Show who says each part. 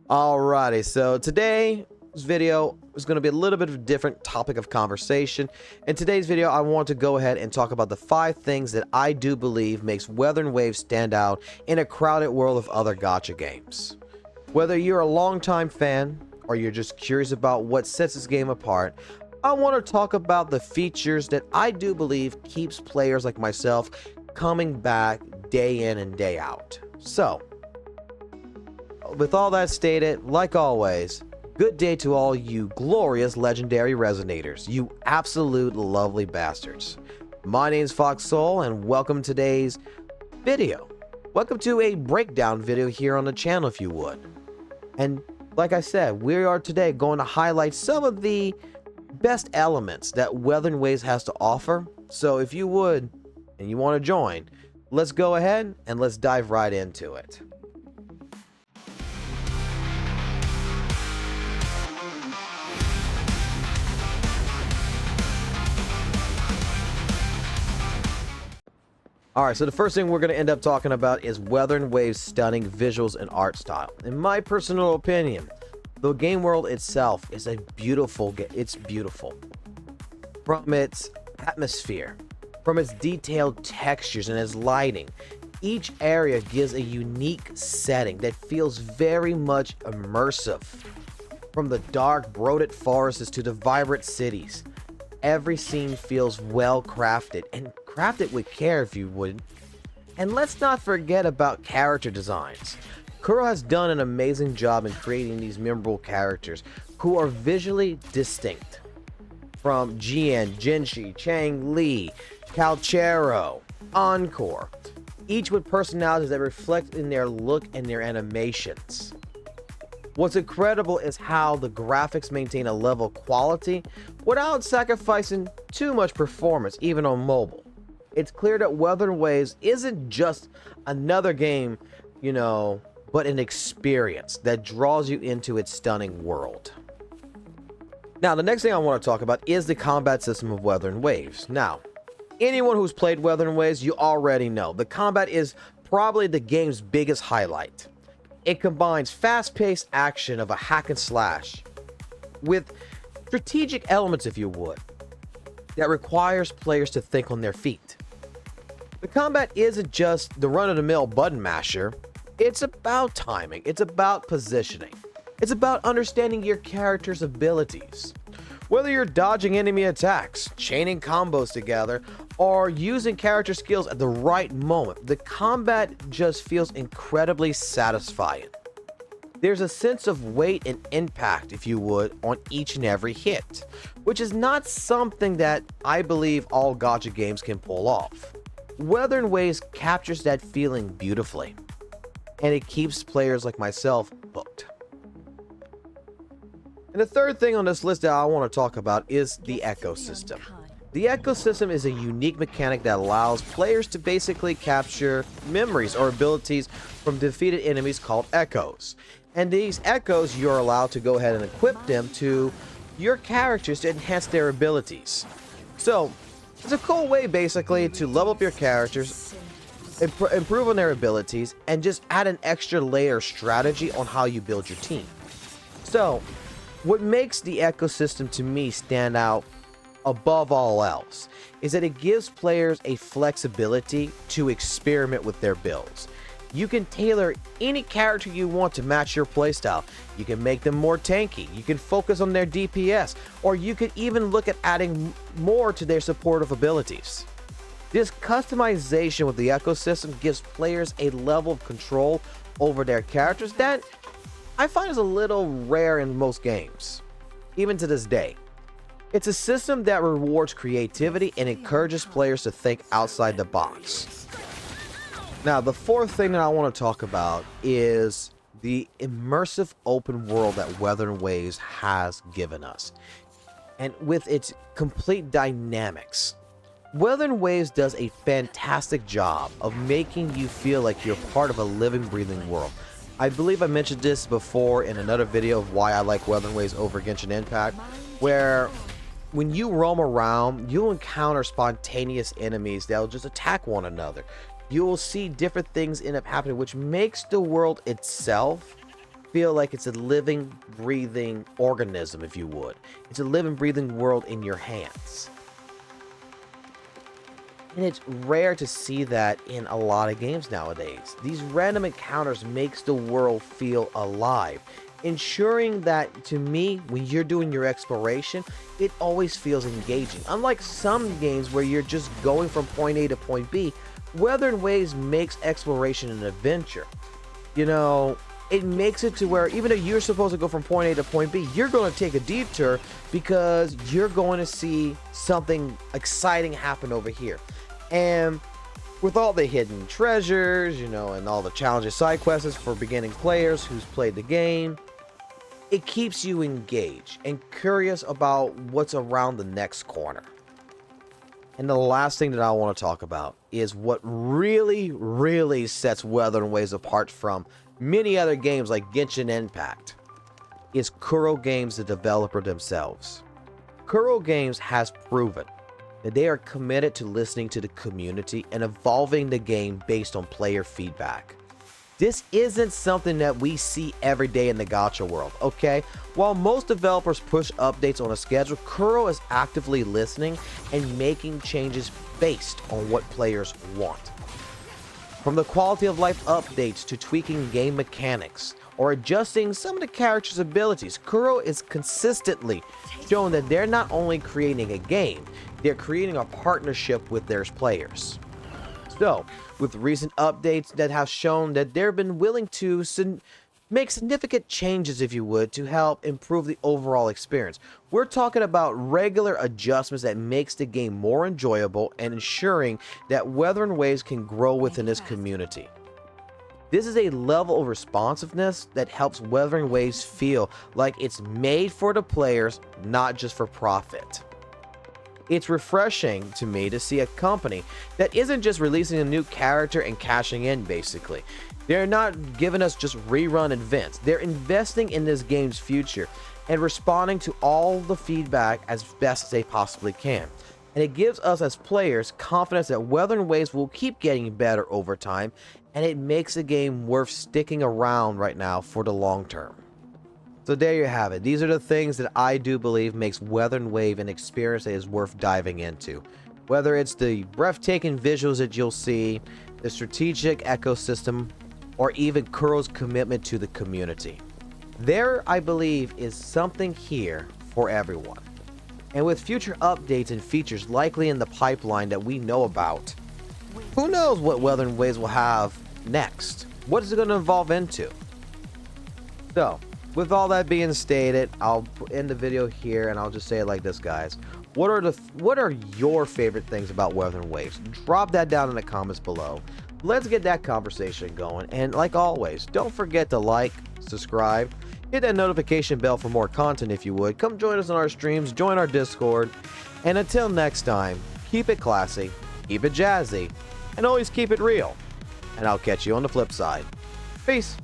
Speaker 1: Alrighty, so today's video is going to be a little bit of a different topic of conversation. In today's video, I want to go ahead and talk about the 5 things that I do believe makes WuthringWaves stand out in a crowded world of other gacha games. Whether you're a longtime fan or you're just curious about what sets this game apart, I want to talk about the features that I do believe keeps players like myself coming back day in and day out. So, with all that stated, like always, good day to all you glorious legendary resonators, you absolute lovely bastards. My name is FOXSOL and welcome to today's video. Welcome to a breakdown video here on the channel, if you would. And like I said, we are today going to highlight some of the best elements that WuthringWaves has to offer. So if you would, and you want to join, let's go ahead and let's dive right into it. Alright, so the first thing we're going to end up talking about is WuthringWaves' stunning visuals and art style. In my personal opinion, the game world itself is a beautiful game. It's beautiful. From its atmosphere, from its detailed textures and its lighting, each area gives a unique setting that feels very much immersive. From the dark, brooded forests to the vibrant cities, every scene feels well crafted and crafted with care, if you would. And let's not forget about character designs. Kuro has done an amazing job in creating these memorable characters who are visually distinct. From Jian, Jinshi, Chang Li, Calchero, Encore, each with personalities that reflect in their look and their animations. What's incredible is how the graphics maintain a level of quality without sacrificing too much performance, even on mobile. It's clear that WuthringWaves isn't just another game, but an experience that draws you into its stunning world. Now, the next thing I want to talk about is the combat system of WuthringWaves. Now, anyone who's played WuthringWaves, you already know the combat is probably the game's biggest highlight. It combines fast-paced action of a hack and slash with strategic elements, if you would, that requires players to think on their feet. The combat isn't just the run-of-the-mill button masher. It's about timing. It's about positioning. It's about understanding your character's abilities. Whether you're dodging enemy attacks, chaining combos together, or using character skills at the right moment, the combat just feels incredibly satisfying. There's a sense of weight and impact, if you would, on each and every hit, which is not something that I believe all gacha games can pull off. WuthringWaves captures that feeling beautifully, and it keeps players like myself hooked. And the third thing on this list that I want to talk about is the ecosystem. The ecosystem is a unique mechanic that allows players to basically capture memories or abilities from defeated enemies called echoes. And these echoes, you're allowed to go ahead and equip them to your characters to enhance their abilities. So, it's a cool way basically to level up your characters, improve on their abilities, and just add an extra layer of strategy on how you build your team. So, what makes the ecosystem to me stand out above all else is that it gives players a flexibility to experiment with their builds. You can tailor any character you want to match your playstyle. You can make them more tanky, you can focus on their DPS, or you could even look at adding more to their supportive abilities. This customization with the ecosystem gives players a level of control over their characters that I find is a little rare in most games, even to this day. It's a system that rewards creativity and encourages players to think outside the box. Now, the fourth thing that I want to talk about is the immersive open world that WuthringWaves has given us. And with its complete dynamics, WuthringWaves does a fantastic job of making you feel like you're part of a living, breathing world. I believe I mentioned this before in another video of why I like WuthringWaves over Genshin Impact, where when you roam around, you'll encounter spontaneous enemies that'll just attack one another. You will see different things end up happening, which makes the world itself feel like it's a living, breathing organism, if you would. It's a living, breathing world in your hands. And it's rare to see that in a lot of games nowadays. These random encounters makes the world feel alive, ensuring that, to me, when you're doing your exploration, it always feels engaging. Unlike some games where you're just going from point A to point B, WutheringWaves makes exploration an adventure. You know, it makes it to where even if you're supposed to go from point A to point B, you're going to take a detour because you're going to see something exciting happen over here. And with all the hidden treasures, you know, and all the challenging side quests for beginning players who's played the game, it keeps you engaged and curious about what's around the next corner. And the last thing that I want to talk about is what really sets WutheringWaves apart from many other games like Genshin Impact is Kuro Games, the developer themselves. Kuro Games has proven that they are committed to listening to the community and evolving the game based on player feedback. This isn't something that we see every day in the gacha world, okay? While most developers push updates on a schedule, Kuro is actively listening and making changes based on what players want. From the quality of life updates to tweaking game mechanics or adjusting some of the characters' abilities, Kuro is consistently showing that they're not only creating a game, they're creating a partnership with their players. So, with recent updates that have shown that they've been willing to make significant changes, if you would, to help improve the overall experience. We're talking about regular adjustments that makes the game more enjoyable and ensuring that WutheringWaves can grow within this community. This is a level of responsiveness that helps WutheringWaves feel like it's made for the players, not just for profit. It's refreshing to me to see a company that isn't just releasing a new character and cashing in, basically. They're not giving us just rerun events. They're investing in this game's future and responding to all the feedback as best as they possibly can. And it gives us as players confidence that WutheringWaves will keep getting better over time, and it makes the game worth sticking around right now for the long term. So there you have it. These are the things that I do believe makes WutheringWave an experience that is worth diving into. Whether it's the breathtaking visuals that you'll see, the strategic ecosystem, or even Kuro's commitment to the community. There, I believe, is something here for everyone. And with future updates and features likely in the pipeline that we know about, who knows what WutheringWaves will have next? What is it going to evolve into? So, with all that being stated, I'll end the video here and I'll just say it like this, guys. What are your favorite things about WutheringWaves? Drop that down in the comments below. Let's get that conversation going. And like always, don't forget to like, subscribe, hit that notification bell for more content if you would. Come join us on our streams, join our Discord. And until next time, keep it classy, keep it jazzy, and always keep it real. And I'll catch you on the flip side. Peace.